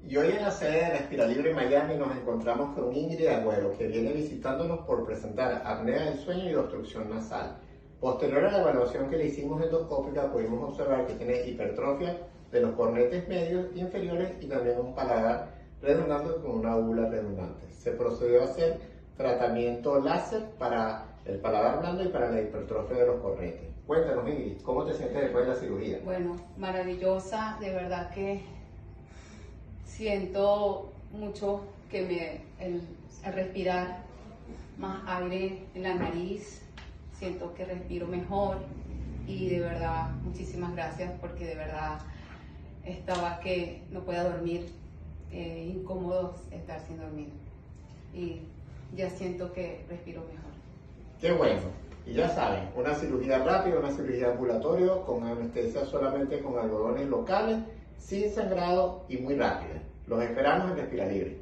Y hoy en la sede de Respira Libre Miami nos encontramos con Ingrid Agüero, que viene visitándonos por presentar apnea del sueño y obstrucción nasal. Posterior a la evaluación que le hicimos endoscópica, pudimos observar que tiene hipertrofia de los cornetes medios e inferiores y también un paladar redundante con una úvula redundante. Se procedió a hacer tratamiento láser para el paladar blando y para la hipertrofia de los cornetes. Cuéntanos, Ingrid, ¿cómo te sientes después de la cirugía? Bueno, maravillosa, de verdad que siento mucho que el respirar más aire en la nariz, siento que respiro mejor y de verdad muchísimas gracias porque de verdad estaba que no podía dormir, incómodo estar sin dormir y ya siento que respiro mejor. Qué bueno. Y ya saben, una cirugía rápida, una cirugía ambulatoria con anestesia solamente con algodones locales, sin sangrado y muy rápida. Los esperamos en Respira Libre.